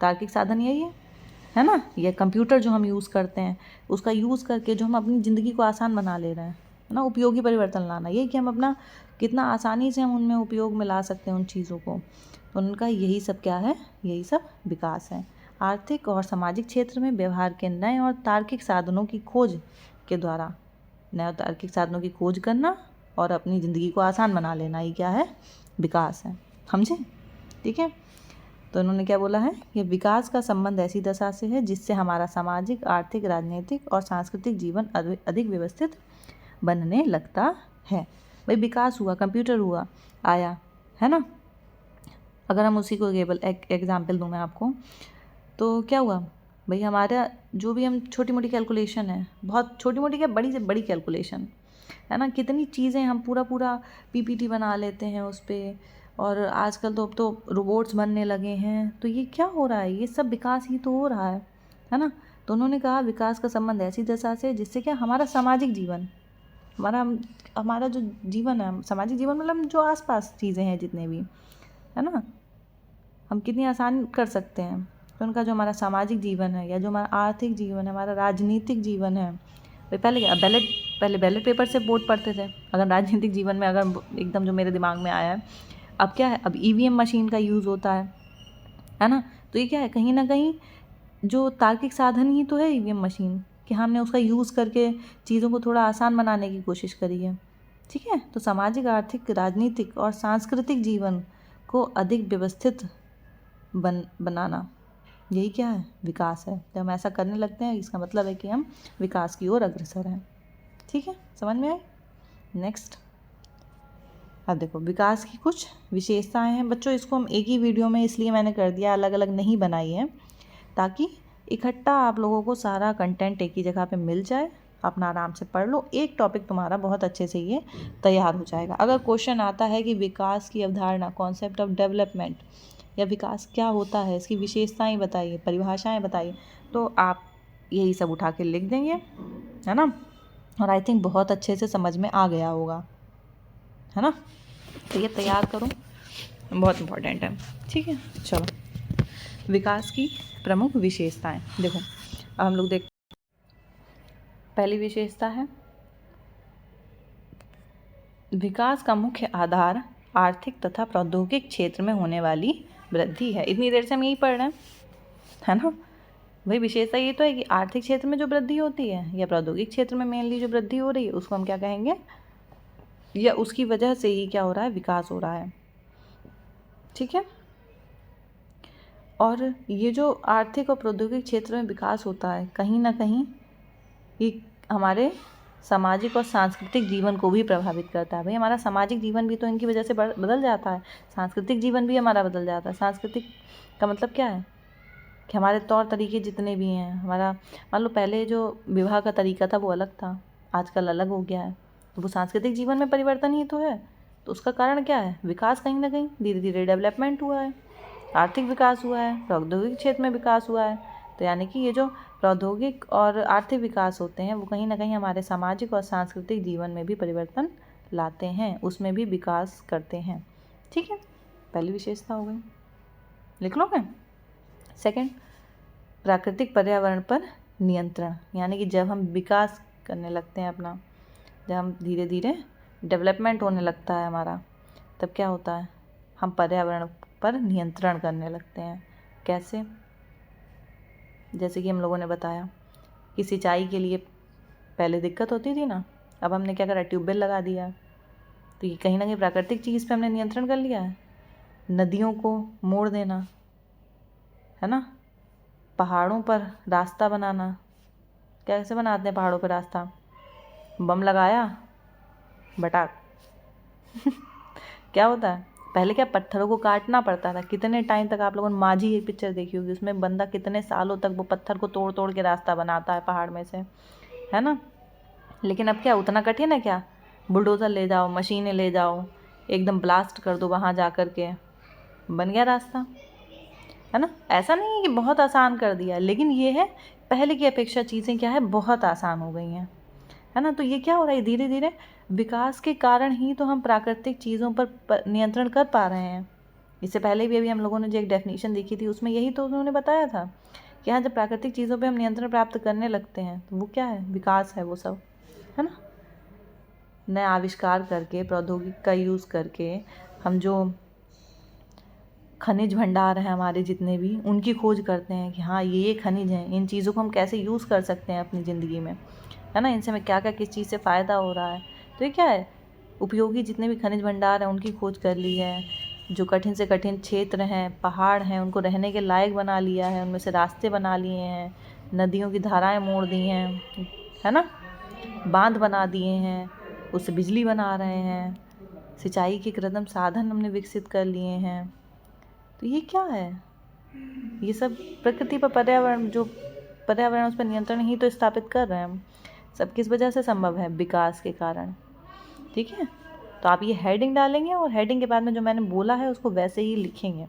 तार्किक साधन यही है ना। ये कंप्यूटर जो हम यूज़ करते हैं उसका यूज़ करके जो हम अपनी ज़िंदगी को आसान बना ले रहे हैं, है ना, उपयोगी परिवर्तन लाना, यही कि हम अपना कितना आसानी से हम उनमें उपयोग में ला सकते हैं उन चीज़ों को। तो उनका यही सब क्या है, यही सब विकास है। आर्थिक और सामाजिक क्षेत्र में व्यवहार के नए और तार्किक साधनों की खोज के द्वारा, नए और तार्किक साधनों की खोज करना और अपनी ज़िंदगी को आसान बना लेना, ये क्या है, विकास है। समझे। ठीक है, तो इन्होंने क्या बोला है, ये विकास का संबंध ऐसी दशा से है जिससे हमारा सामाजिक, आर्थिक, राजनीतिक और सांस्कृतिक जीवन अधिक व्यवस्थित बनने लगता है। भाई विकास हुआ, कंप्यूटर हुआ, आया, है ना। अगर हम उसी को केवल एग्जाम्पल दूँ मैं आपको, तो क्या हुआ भाई, हमारा जो भी हम छोटी मोटी कैलकुलेशन है, बहुत छोटी मोटी क्या, बड़ी से बड़ी कैलकुलेशन, है ना, कितनी चीज़ें हम पूरा पूरा पीपीटी बना लेते हैं उस पर, और आजकल तो अब तो रोबोट्स बनने लगे हैं। तो ये क्या हो रहा है, ये सब विकास ही तो हो रहा है ना। तो उन्होंने कहा विकास का संबंध ऐसी दशा से जिससे क्या हमारा सामाजिक जीवन, हमारा हमारा जो जीवन है, सामाजिक जीवन मतलब जो आसपास चीज़ें हैं जितने भी, है ना, हम कितनी आसान कर सकते हैं। तो उनका जो हमारा सामाजिक जीवन है, या जो हमारा आर्थिक जीवन है, हमारा राजनीतिक जीवन है, पहले क्या, पहले बैलेट पेपर से वोट पड़ते थे। अगर राजनीतिक जीवन में अगर एकदम जो मेरे दिमाग में आया है, अब क्या है, अब ईवीएम मशीन का यूज़ होता है ना। तो ये क्या है, कहीं ना कहीं जो तार्किक साधन ही तो है ईवीएम मशीन, कि हमने उसका यूज़ करके चीज़ों को थोड़ा आसान बनाने की कोशिश करी है। ठीक है, तो सामाजिक, आर्थिक, राजनीतिक और सांस्कृतिक जीवन को अधिक व्यवस्थित बनाना, यही क्या है, विकास है। जब हम ऐसा करने लगते हैं, इसका मतलब है कि हम विकास की ओर अग्रसर हैं। ठीक है, समझ में आई। नेक्स्ट, अब देखो विकास की कुछ विशेषताएं हैं बच्चों। इसको हम एक ही वीडियो में इसलिए मैंने कर दिया, अलग अलग नहीं बनाई है, ताकि इकट्ठा आप लोगों को सारा कंटेंट एक ही जगह पे मिल जाए, अपना आराम से पढ़ लो, एक टॉपिक तुम्हारा बहुत अच्छे से ये तैयार हो जाएगा। अगर क्वेश्चन आता है कि विकास की अवधारणा, कॉन्सेप्ट ऑफ डेवलपमेंट, या विकास क्या होता है, इसकी विशेषताएं बताइए, परिभाषाएं बताइए, तो आप यही सब उठा के लिख देंगे, है ना। और आई थिंक बहुत अच्छे से समझ में आ गया होगा, है ना। तो ये तैयार करो, बहुत इम्पोर्टेंट है। ठीक है, चलो, विकास की प्रमुख विशेषताएं देखो। अब हम लोग देख, पहली विशेषता है, विकास का मुख्य आधार आर्थिक तथा प्रौद्योगिक क्षेत्र में होने वाली वृद्धि है। इतनी देर से हम यही पढ़ रहे हैं, है ना। वही विशेषता ये तो है कि आर्थिक क्षेत्र में जो वृद्धि होती है, या प्रौद्योगिक क्षेत्र में मेनली जो वृद्धि हो रही है, उसको हम क्या कहेंगे, या उसकी वजह से ही क्या हो रहा है, विकास हो रहा है। ठीक है, और ये जो आर्थिक और प्रौद्योगिक क्षेत्र में विकास होता है, कहीं ना कहीं ये हमारे सामाजिक और सांस्कृतिक जीवन को भी प्रभावित करता है। भाई हमारा सामाजिक जीवन भी तो इनकी वजह से बदल जाता है, सांस्कृतिक जीवन भी हमारा बदल जाता है। सांस्कृतिक का मतलब क्या है, कि हमारे तौर तरीके जितने भी हैं, हमारा मान लो पहले जो विवाह का तरीका था वो अलग था, आजकल अलग हो गया है, तो वो सांस्कृतिक जीवन में परिवर्तन ही तो है। तो उसका कारण क्या है, विकास, कहीं ना कहीं धीरे धीरे डेवलपमेंट हुआ है, आर्थिक विकास हुआ है, प्रौद्योगिक क्षेत्र में विकास हुआ है। तो यानी कि ये जो प्रौद्योगिक और आर्थिक विकास होते हैं, वो कहीं ना कहीं हमारे सामाजिक और सांस्कृतिक जीवन में भी परिवर्तन लाते हैं, उसमें भी विकास करते हैं। ठीक है, पहली विशेषता हो गई, लिख लो मैं। सेकंड, प्राकृतिक पर्यावरण पर नियंत्रण, यानी कि जब हम विकास करने लगते हैं अपना, जब हम धीरे धीरे डेवलपमेंट होने लगता है हमारा, तब क्या होता है, हम पर्यावरण पर नियंत्रण करने लगते हैं। कैसे, जैसे कि हम लोगों ने बताया कि सिंचाई के लिए पहले दिक्कत होती थी ना, अब हमने क्या करा, ट्यूबवेल लगा दिया। तो ये कहीं ना कहीं प्राकृतिक चीज़ पे हमने नियंत्रण कर लिया है। नदियों को मोड़ देना, है ना, पहाड़ों पर रास्ता बनाना, कैसे बनाते हैं पहाड़ों पर रास्ता, बम लगाया, बटाक क्या होता है, पहले क्या पत्थरों को काटना पड़ता था, कितने टाइम तक, आप लोगों ने माझी एक पिक्चर देखी होगी, उसमें बंदा कितने सालों तक वो पत्थर को तोड़ तोड़ के रास्ता बनाता है पहाड़ में से, है ना। लेकिन अब क्या उतना कठिन है क्या, बुलडोज़र ले जाओ, मशीनें ले जाओ, एकदम ब्लास्ट कर दो, वहाँ जा कर के बन गया रास्ता, है ना। ऐसा नहीं है कि बहुत आसान कर दिया, लेकिन ये है पहले की अपेक्षा चीज़ें क्या है, बहुत आसान हो गई हैं, है ना। तो ये क्या हो रहा है, धीरे धीरे विकास के कारण ही तो हम प्राकृतिक चीज़ों पर नियंत्रण कर पा रहे हैं। इससे पहले भी अभी हम लोगों ने जो एक डेफिनेशन देखी थी, उसमें यही तो उन्होंने बताया था कि हाँ, जब प्राकृतिक चीज़ों पे हम नियंत्रण प्राप्त करने लगते हैं, तो वो क्या है, विकास है वो सब, है ना। नए आविष्कार करके, प्रौद्योगिकी का यूज़ करके, हम जो खनिज भंडार हैं हमारे जितने भी, उनकी खोज करते हैं कि हाँ ये खनिज हैं, इन चीज़ों को हम कैसे यूज़ कर सकते हैं अपनी ज़िंदगी में, है ना, इनसे हमें क्या क्या किस चीज़ से फ़ायदा हो रहा है। तो ये क्या है, उपयोगी जितने भी खनिज भंडार हैं उनकी खोज कर ली है, जो कठिन से कठिन क्षेत्र हैं, पहाड़ हैं, उनको रहने के लायक बना लिया है, उनमें से रास्ते बना लिए हैं, नदियों की धाराएं मोड़ दी हैं, है ना, बांध बना दिए हैं, उससे बिजली बना रहे हैं, सिंचाई के कृत्रिम साधन हमने विकसित कर लिए हैं। तो ये क्या है? ये सब प्रकृति पर पर्यावरण उस पर नियंत्रण ही तो स्थापित कर रहे हैं हम। सब किस वजह से संभव है? विकास के कारण। ठीक है, तो आप ये हेडिंग डालेंगे और हेडिंग के बाद में जो मैंने बोला है उसको वैसे ही लिखेंगे।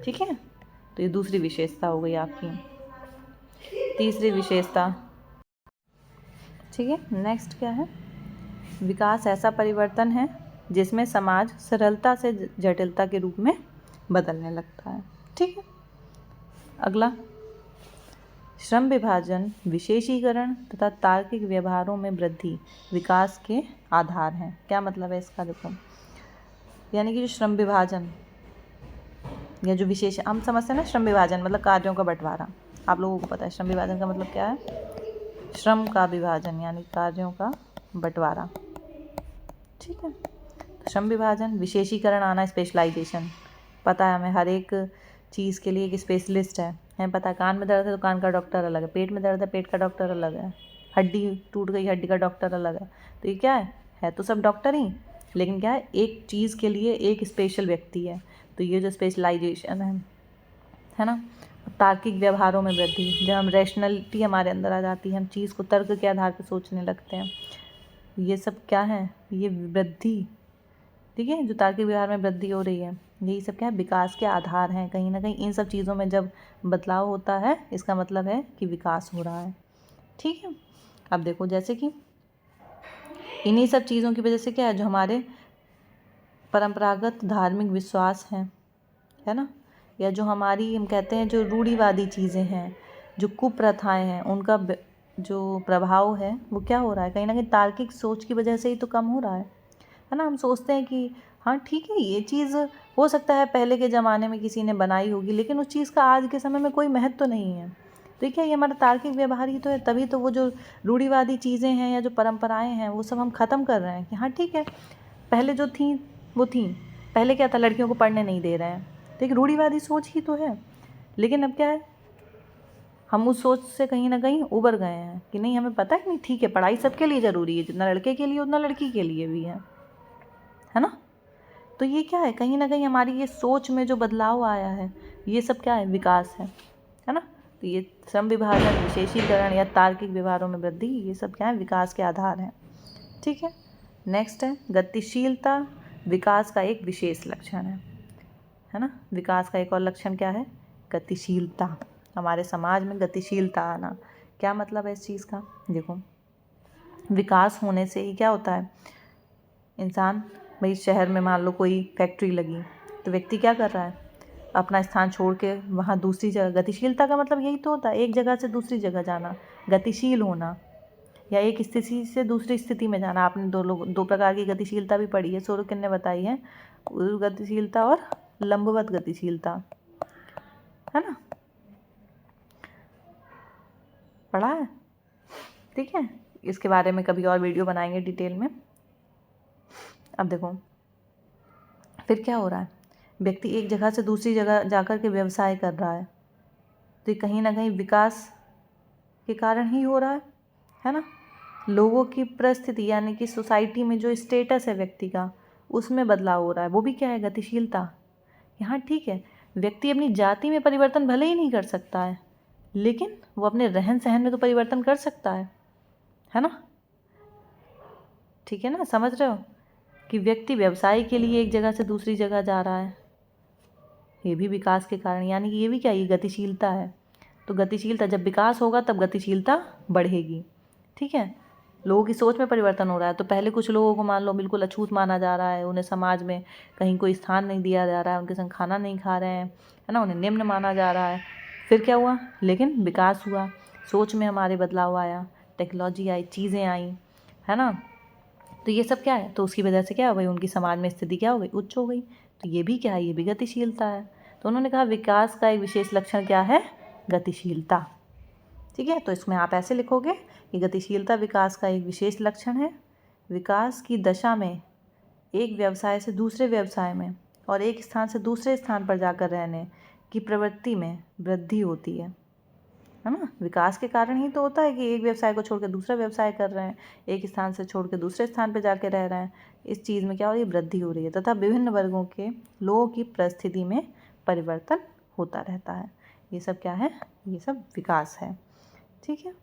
ठीक है, तो ये दूसरी विशेषता हो गई आपकी। तीसरी विशेषता, ठीक है, नेक्स्ट क्या है? विकास ऐसा परिवर्तन है जिसमें समाज सरलता से जटिलता के रूप में बदलने लगता है। ठीक है, अगला, श्रम विभाजन, विशेषीकरण तथा तार्किक व्यवहारों में वृद्धि विकास के आधार हैं। क्या मतलब है इसका? देखो, यानी कि जो श्रम विभाजन या जो विशेष, हम समझते हैं ना श्रम विभाजन मतलब कार्यों का बंटवारा। आप लोगों को पता है श्रम विभाजन का मतलब क्या है? श्रम का विभाजन यानी कार्यों का बंटवारा। ठीक है, श्रम विभाजन, विशेषीकरण आना, स्पेशलाइजेशन। पता है हमें हर एक चीज़ के लिए एक स्पेशलिस्ट है पता है। कान में दर्द है तो कान का डॉक्टर अलग है, पेट में दर्द है पेट का डॉक्टर अलग है, हड्डी टूट गई हड्डी का डॉक्टर अलग है। तो ये क्या है तो सब डॉक्टर ही, लेकिन क्या है, एक चीज़ के लिए एक स्पेशल व्यक्ति है। तो ये जो स्पेशलाइजेशन है ना। तार्किक व्यवहारों में वृद्धि, जब हम रैशनलिटी हमारे अंदर आ जाती है, हम चीज़ को तर्क के आधार पर सोचने लगते हैं। ये सब क्या है? ये वृद्धि, ठीक है, जो तार्किक व्यवहार में वृद्धि हो रही है, यही सब क्या है? विकास के आधार हैं। कहीं ना कहीं इन सब चीज़ों में जब बदलाव होता है, इसका मतलब है कि विकास हो रहा है। ठीक है, अब देखो, जैसे कि इन्हीं सब चीज़ों की वजह से क्या है, जो हमारे परंपरागत धार्मिक विश्वास हैं, है ना, या जो हमारी, हम कहते हैं जो रूढ़िवादी चीज़ें हैं, जो कुप्रथाएं हैं, उनका जो प्रभाव है वो क्या हो रहा है? कहीं ना कहीं तार्किक सोच की वजह से ही तो कम हो रहा है ना। हम सोचते हैं कि हाँ ठीक है, ये चीज़ हो सकता है पहले के ज़माने में किसी ने बनाई होगी, लेकिन उस चीज़ का आज के समय में कोई महत्व तो नहीं है। तो क्या ये हमारा तार्किक व्यवहार ही तो है। तभी तो वो जो रूढ़िवादी चीज़ें हैं या जो परंपराएं हैं वो सब हम ख़त्म कर रहे हैं कि हाँ ठीक है, पहले जो थी वो थी। पहले क्या था, लड़कियों को पढ़ने नहीं दे रहे हैं, तो एक रूढ़िवादी सोच ही तो है। लेकिन अब क्या है, हम उस सोच से कहीं ना कहीं उबर गए हैं कि नहीं, हमें पता है नहीं, ठीक है, पढ़ाई सबके लिए ज़रूरी है, जितना लड़के के लिए उतना लड़की के लिए भी है ना। तो ये क्या है, कहीं ना कहीं हमारी ये सोच में जो बदलाव आया है, ये सब क्या है? विकास है ना। तो ये श्रम विभाजन, विशेषीकरण या तार्किक व्यवहारों में वृद्धि, ये सब क्या है? विकास के आधार हैं। ठीक है, नेक्स्ट है गतिशीलता, विकास का एक विशेष लक्षण है ना। विकास का एक और लक्षण क्या है? गतिशीलता। हमारे समाज में गतिशीलता आना, क्या मतलब है इस चीज़ का? देखो, विकास होने से ही क्या होता है, इंसान, भाई शहर में मान लो कोई फैक्ट्री लगी, तो व्यक्ति क्या कर रहा है? अपना स्थान छोड़ के वहाँ दूसरी जगह, गतिशीलता का मतलब यही तो होता है, एक जगह से दूसरी जगह जाना, गतिशील होना, या एक स्थिति से दूसरी स्थिति में जाना। आपने दो प्रकार की गतिशीलता भी पढ़ी है, सोरोकिन ने बताई है, गतिशीलता और लंबवत गतिशीलता, है ना, पढ़ा है। ठीक है, इसके बारे में कभी और वीडियो बनाएंगे डिटेल में। अब देखो, फिर क्या हो रहा है, व्यक्ति एक जगह से दूसरी जगह जाकर के व्यवसाय कर रहा है, तो ये कहीं ना कहीं विकास के कारण ही हो रहा है ना। लोगों की परिस्थिति यानी कि सोसाइटी में जो स्टेटस है व्यक्ति का, उसमें बदलाव हो रहा है, वो भी क्या है? गतिशीलता। यहाँ ठीक है, व्यक्ति अपनी जाति में परिवर्तन भले ही नहीं कर सकता है, लेकिन वो अपने रहन सहन में तो परिवर्तन कर सकता है ना। ठीक है ना, समझ रहे हो कि व्यक्ति व्यवसाय के लिए एक जगह से दूसरी जगह जा रहा है, ये भी विकास के कारण, यानी कि ये भी क्या, ये गतिशीलता है। तो गतिशीलता, जब विकास होगा तब गतिशीलता बढ़ेगी। ठीक है, लोगों की सोच में परिवर्तन हो रहा है। तो पहले कुछ लोगों को मान लो बिल्कुल अछूत माना जा रहा है, उन्हें समाज में कहीं कोई स्थान नहीं दिया जा रहा है, उनके संग खाना नहीं खा रहे हैं, है ना, उन्हें निम्न माना जा रहा है। फिर क्या हुआ, लेकिन विकास हुआ, सोच में हमारे बदलाव आया, टेक्नोलॉजी आई, चीज़ें आई, है ना। तो ये सब क्या है, तो उसकी वजह से क्या हो गई, उनकी समाज में स्थिति क्या हो गई, उच्च हो गई। तो ये भी क्या है, ये भी गतिशीलता है। तो उन्होंने कहा विकास का एक विशेष लक्षण क्या है? गतिशीलता। ठीक है, तो इसमें आप ऐसे लिखोगे कि गतिशीलता विकास का एक विशेष लक्षण है। विकास की दशा में एक व्यवसाय से दूसरे व्यवसाय में और एक स्थान से दूसरे स्थान पर जाकर रहने की प्रवृत्ति में वृद्धि होती है। है ना। विकास के कारण ही तो होता है कि एक व्यवसाय को छोड़ के दूसरा व्यवसाय कर रहे हैं, एक स्थान से छोड़ के दूसरे स्थान पे जाके रह रहे हैं। इस चीज़ में क्या हो रही है, वृद्धि हो रही है, तथा विभिन्न वर्गों के लोगों की परिस्थिति में परिवर्तन होता रहता है। ये सब क्या है, ये सब विकास है। ठीक है।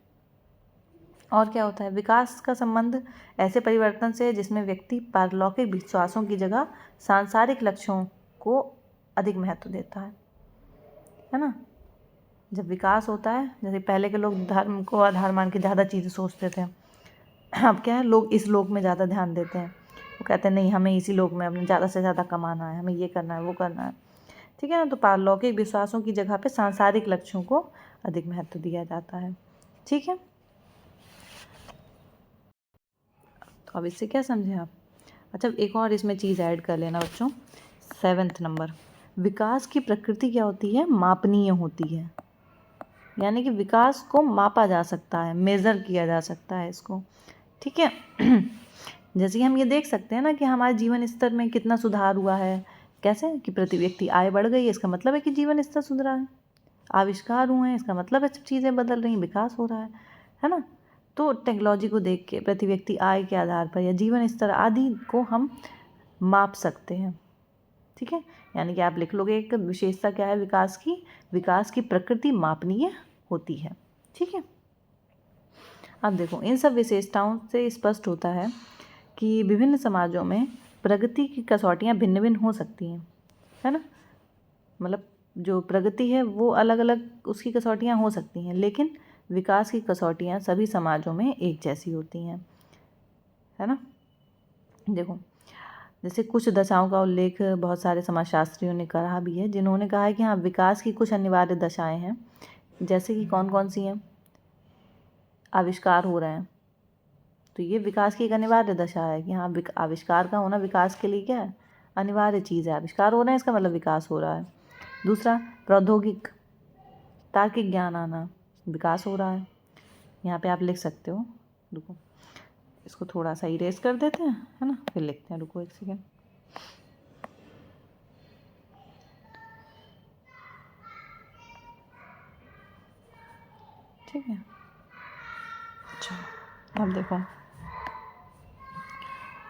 और क्या होता है, विकास का संबंध ऐसे परिवर्तन से है जिसमें व्यक्ति पारलौकिक विश्वासों की जगह सांसारिक लक्ष्यों को अधिक महत्व देता है ना। जब विकास होता है, जैसे पहले के लोग धर्म को आधार मान के ज़्यादा चीज़ें सोचते थे, अब क्या है, लोग इस लोक में ज़्यादा ध्यान देते हैं। वो कहते हैं नहीं, हमें इसी लोक में अपने ज़्यादा से ज़्यादा कमाना है, हमें ये करना है, वो करना है। ठीक है ना। तो पारलौकिक विश्वासों की जगह पे सांसारिक लक्ष्यों को अधिक महत्व दिया जाता है। ठीक है। तो अब इससे क्या समझे आप। अच्छा, एक और इसमें चीज़ ऐड कर लेना बच्चों, 7th नंबर, विकास की प्रकृति क्या होती है, मापनीय होती है। यानी कि विकास को मापा जा सकता है, मेज़र किया जा सकता है इसको। ठीक है। जैसे कि हम ये देख सकते हैं ना कि हमारे जीवन स्तर में कितना सुधार हुआ है। कैसे कि प्रति व्यक्ति आय बढ़ गई है, इसका मतलब है कि जीवन स्तर सुधरा है। आविष्कार हुए हैं, इसका मतलब है सब चीज़ें बदल रही हैं, विकास हो रहा है ना। तो टेक्नोलॉजी को देख के प्रति व्यक्ति आय के आधार पर या जीवन स्तर आदि को हम माप सकते हैं। ठीक है। यानी कि आप लिख लोगे, एक विशेषता क्या है विकास की प्रकृति मापनीय होती है। ठीक है। अब देखो, इन सब विशेषताओं से स्पष्ट होता है कि विभिन्न समाजों में प्रगति की कसौटियाँ भिन्न भिन्न हो सकती हैं, है ना। मतलब जो प्रगति है वो अलग अलग उसकी कसौटियाँ हो सकती हैं, लेकिन विकास की कसौटियाँ सभी समाजों में एक जैसी होती हैं, है ना। देखो, जैसे कुछ दशाओं का उल्लेख बहुत सारे समाजशास्त्रियों ने कहा भी है, जिन्होंने कहा है कि हाँ, विकास की कुछ अनिवार्य दशाएं हैं। जैसे कि कौन कौन सी हैं, आविष्कार हो रहे हैं, तो ये विकास की एक अनिवार्य दशा है कि हाँ, आविष्कार का होना विकास के लिए क्या है, अनिवार्य चीज़ है। आविष्कार हो रहे हैं, इसका मतलब विकास हो रहा है। दूसरा, प्रौद्योगिक तार्किक ज्ञान आना, विकास हो रहा है। यहाँ पे आप लिख सकते हो, रुको इसको थोड़ा सा इरेज कर देते हैं, है ना, फिर लिखते हैं, रुको एक सेकेंड। ठीक है। अच्छा, अब देखो,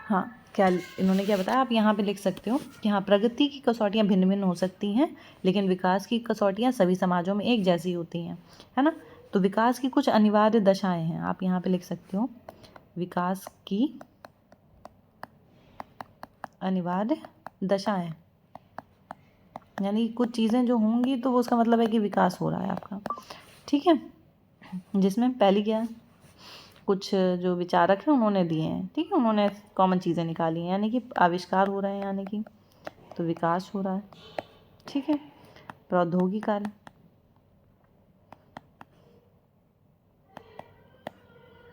हाँ, क्या इन्होंने क्या बताया, आप यहाँ पे लिख सकते हो कि हाँ, प्रगति की कसौटियाँ भिन्न भिन्न हो सकती हैं, लेकिन विकास की कसौटियाँ सभी समाजों में एक जैसी होती हैं, है ना। तो विकास की कुछ अनिवार्य दशाएं हैं, आप यहाँ पे लिख सकते हो, विकास की अनिवार्य दशाएं, यानी कुछ चीज़ें जो होंगी तो वो उसका मतलब है कि विकास हो रहा है आपका। ठीक है। जिसमें पहली क्या है, कुछ जो विचारक हैं उन्होंने दिए हैं, ठीक है, उन्होंने कॉमन चीज़ें निकाली हैं, यानी कि आविष्कार हो रहे हैं, यानी कि तो विकास हो रहा है। ठीक है। प्रौद्योगिकी,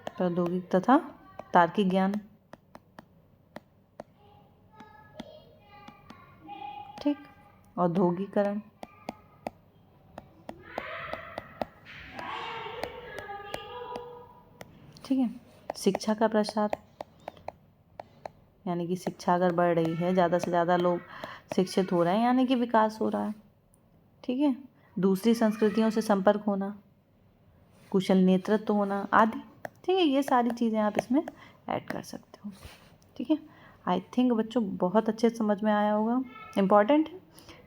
प्रौद्योगिक तथा तार्किक ज्ञान, ठीक, औद्योगिकरण, ठीक है, शिक्षा का प्रसार, यानी कि शिक्षा अगर बढ़ रही है, ज़्यादा से ज़्यादा लोग शिक्षित हो रहे हैं, यानी कि विकास हो रहा है। ठीक है। दूसरी संस्कृतियों से संपर्क होना, कुशल नेतृत्व होना आदि। ठीक है, ये सारी चीज़ें आप इसमें ऐड कर सकते हो। ठीक है। आई थिंक बच्चों बहुत अच्छे से समझ में आया होगा। इम्पॉर्टेंट है,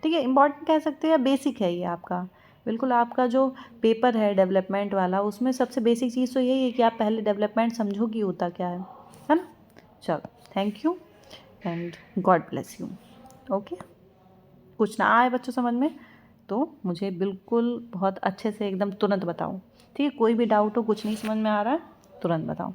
ठीक है, इम्पॉर्टेंट कह सकते हैं या बेसिक है ये आपका, बिल्कुल आपका जो पेपर है डेवलपमेंट वाला, उसमें सबसे बेसिक चीज़ तो यही है कि आप पहले डेवलपमेंट समझो कि होता क्या है ना। चलो, thank you and God bless you. Okay. कुछ ना आए बच्चों समझ में तो मुझे बिल्कुल बहुत अच्छे से एकदम तुरंत बताओ। ठीक है, कोई भी डाउट हो, कुछ नहीं समझ में आ रहा है, तुरंत बताओ।